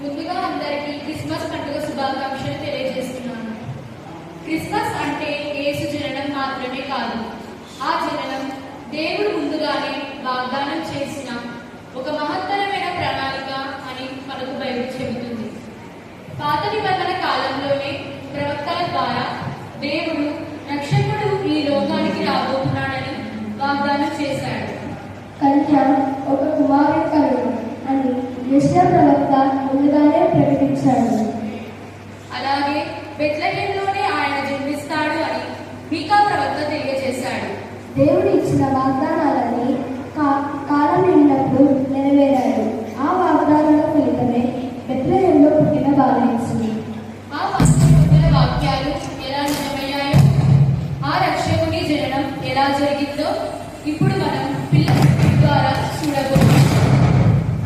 ముందుగా అందరికీ క్రిస్మస్ పండుగ శుభాకాంక్షలు తెలియజేస్తున్నాను. క్రిస్మస్ అంటే యేసు జననం మాత్రమే కాదు, ఆ జననం దేవుడు ముందుగానే వాగ్దానం చేసిన ఒక మహత్తరమైన ప్రణాళిక అని మనకు బైబిల్ చెబుతుంది. పాత నిబంధన కాలంలోనే ప్రవక్తల ద్వారా దేవుడు రక్షకుడు ఈ లోకానికి రాబోతున్నాడని వాగ్దానం చేశాడు. కన్య ఒక కుమారుడు కలుగు అని యెషయా ప్రవక్త ముందుగానే ప్రకటించాడు. అలాగే బెత్లెహేంలోనే ఆయన జన్మిస్తాడు అని మీకా ప్రవక్త తెలియజేశాడు. దేవుడు ఇచ్చిన వాగ్దానాలని కాలం నిండినప్పుడు నెరవేరాడు. ఆ వాగ్దానాల ఫలితమే బెత్లెహేంలో పుట్టిన బాలయేసు. ఆ పంచభూతుల వాక్యాలు ఎలా నిజమయ్యాయో, ఆ రక్షకుని జననం ఎలా జరిగిందో ఇప్పుడు మనం పిల్లల ద్వారా చూడబోతున్నాం.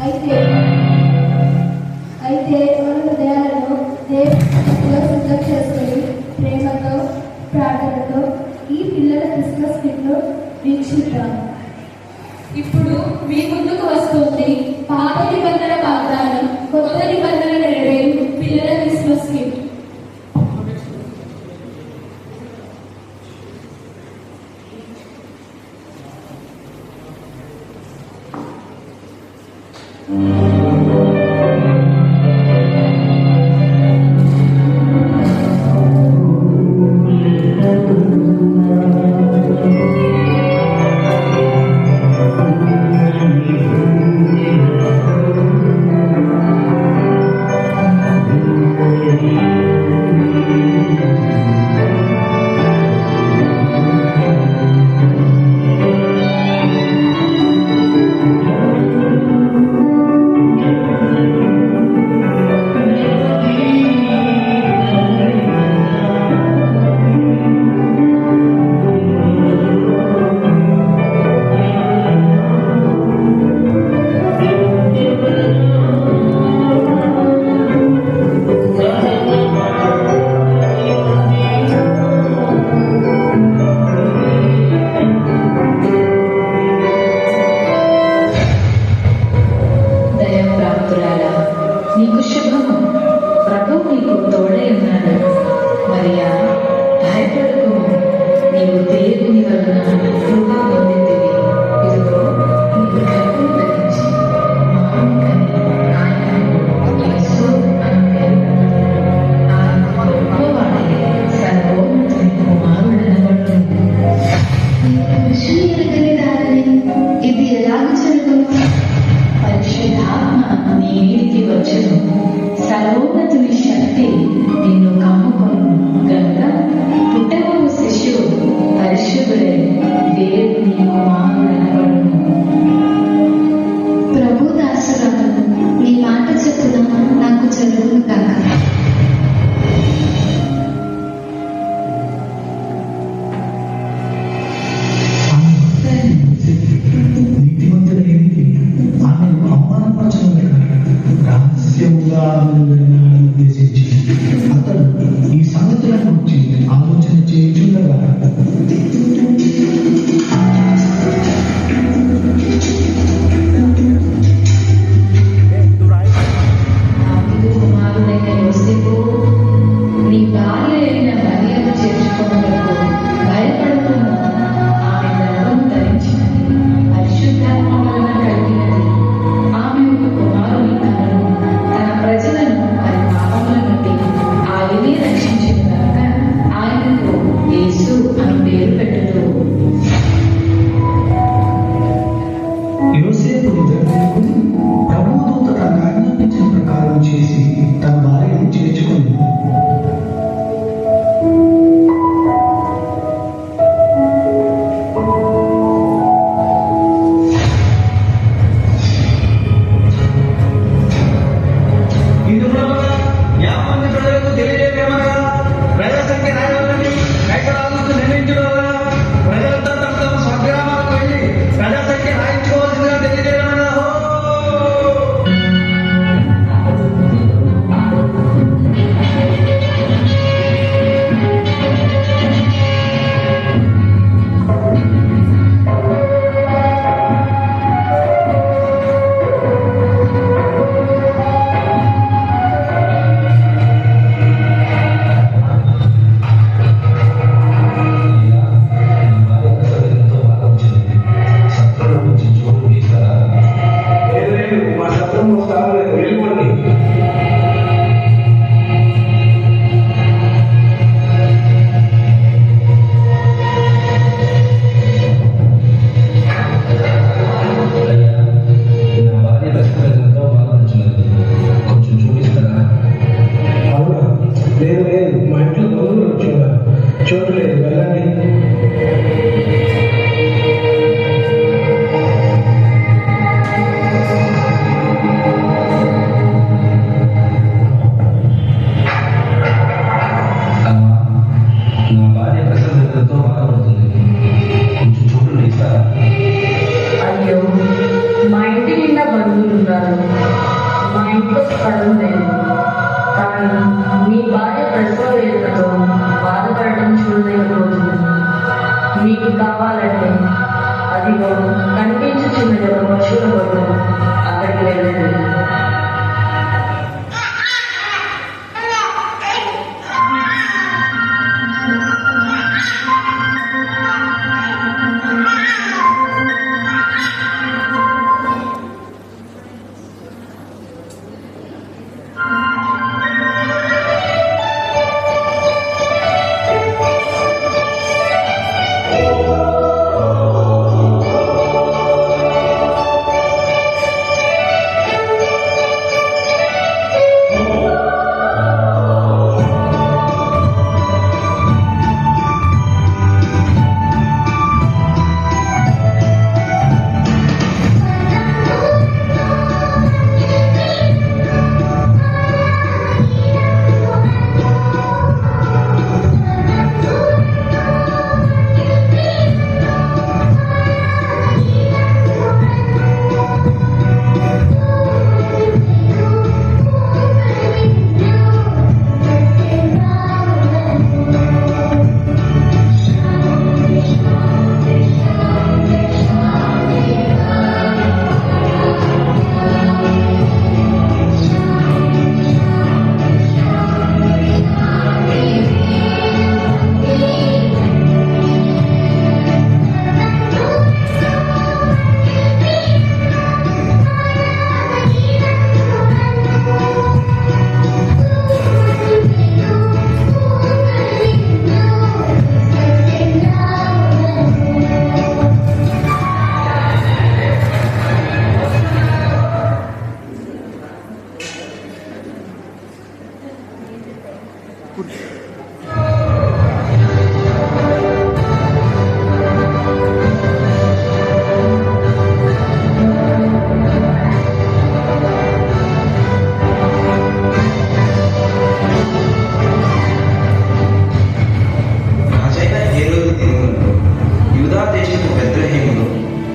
అయితే మన హృదయాలను దేవుడిలో సిద్ధం చేసుకుని ప్రేమతో ప్రార్థనతో ఈ పిల్లల క్రిస్మస్ కిట్ను వీక్షిద్దాం. ఇప్పుడు మీ ముందుకు వస్తుంది పాత నిబంధన వాగ్దానం, కొత్త నిబంధన నెరవేరు పిల్లల క్రిస్మస్ కిట్. వస్తాను, వెళ్ళిపోండి. నా భార్య ప్రశ్నలతో బాగుంటున్నది, కొంచెం చూపిస్తారా? అవునా? లేదు లేదు, మా ఇంట్లో బంధువులు వచ్చున్నారు, చోటు లేదు, వెళ్ళండి. అమ్మా, నా భార్య ప్రశ్నలతో బాగుంటుంది, కొంచెం చూడండి ఇస్తారా? అయ్యో, మా ఇంటి నిండా బంధువులు ఉన్నారు, మా ఇంట్లో స్థలం లేదు. కానీ మీ భార్య ప్రసవ వేదనతో బాధపడటం చూడలేని రోజులు. మీకు కావాలంటే అదిగో కనిపించుచున్నది ఒక పశువుల గొడవ, అక్కడికి వెళ్ళండి.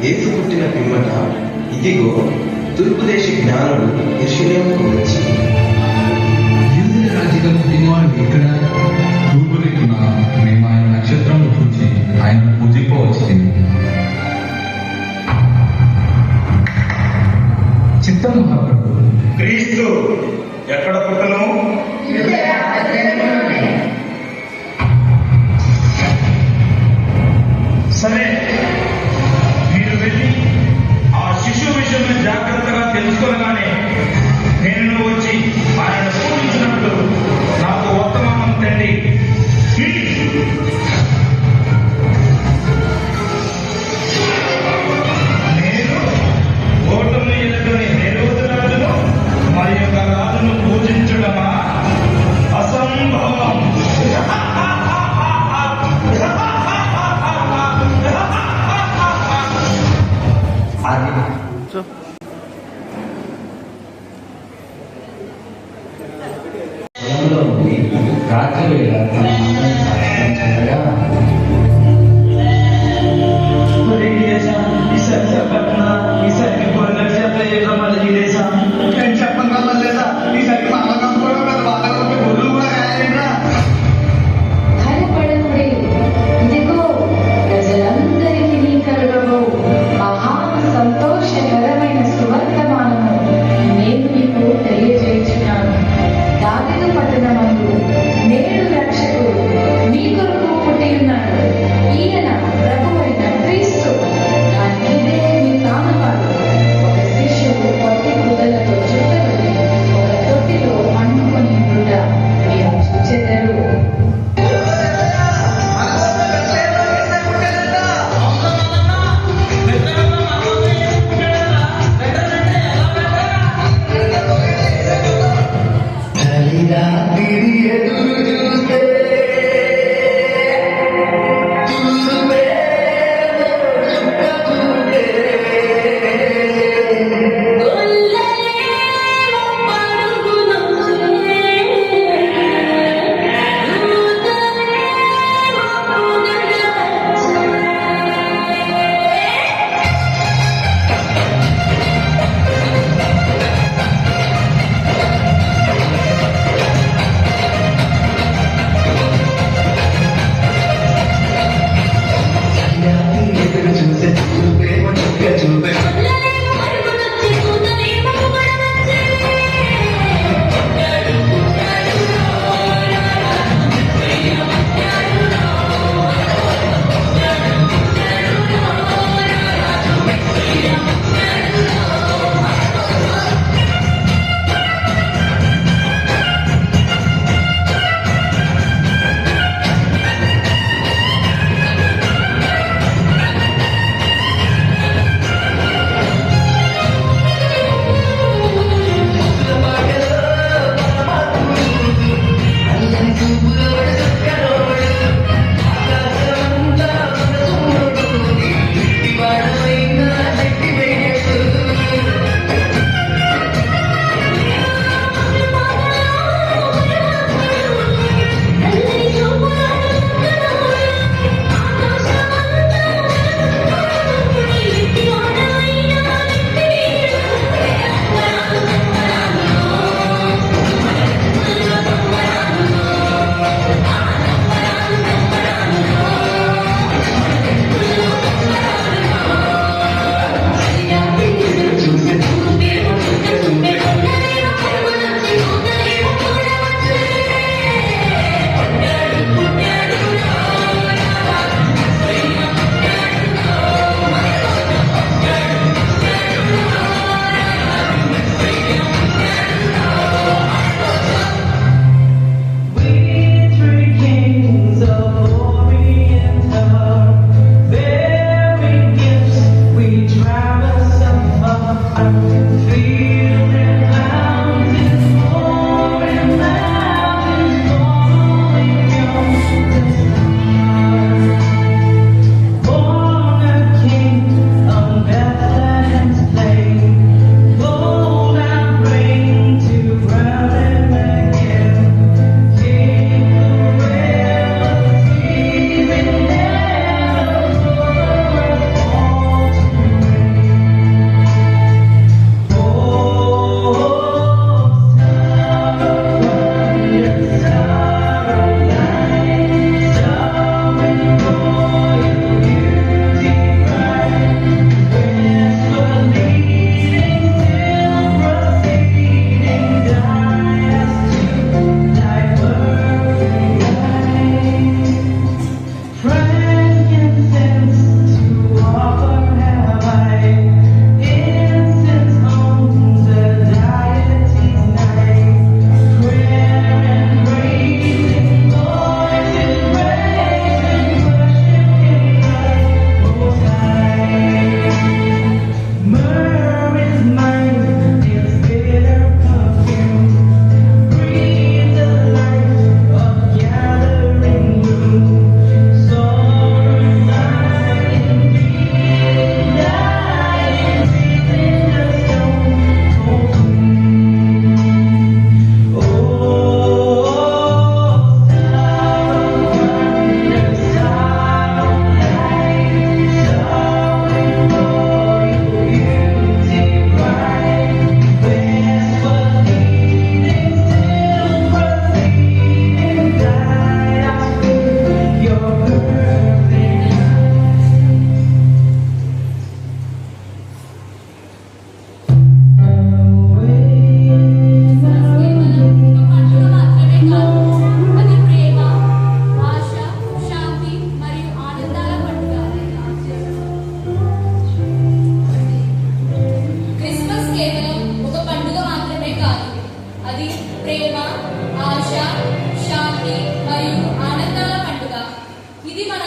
యేసు పుట్టిన పిమ్మట ఇదిగో తూర్పు దేశ జ్ఞానుడు యెరూషలేముకు వచ్చి, యూదుల రాజుగా పుట్టినవాడు ఇక్కడ తూర్పు దిక్కున మేము ఆయన నక్షత్రము చూచి ఆయన పూజింపవచ్చింది. చిత్తం మహాప్రభు. క్రీస్తు ఎక్కడ పుట్టను? సరే, మీరు వెళ్ళి ఆ శిశువు విషయంలో జాగ్రత్తగా తెలుసుకోగానే నేను వచ్చి ఆయన సూచించినట్లు నాకు వర్తమానం తండి. నేను ఓటమి ఎదుర్కొని హేరోదు రాజును మరి యొక్క రాజును పూజించడమా? అసంభవం. పొలంలో ఉండి రాత్రివేళ తన మందను సాగించగా భయపడకుడి, ఇదిగో ప్రజలందరికీ కలుగబో మహా సంతోషకరమైన సువర్తమానము నేను మీకు తెలియజేయుచున్నాను. దావీదు పట్టణమందు నేడు రక్షకుడు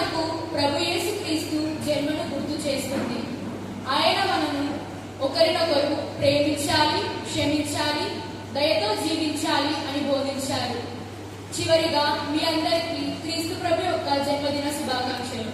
మనకు ప్రభు యేసుక్రీస్తు జన్మను గుర్తు చేస్తుంది. ఆయన మనను ఒకరినొకరు ప్రేమించాలి, క్షమించాలి, దయతో జీవించాలి అని బోధించారు. చివరిగా మీ అందరికీ క్రీస్తు ప్రభు యొక్క జన్మదిన శుభాకాంక్షలు.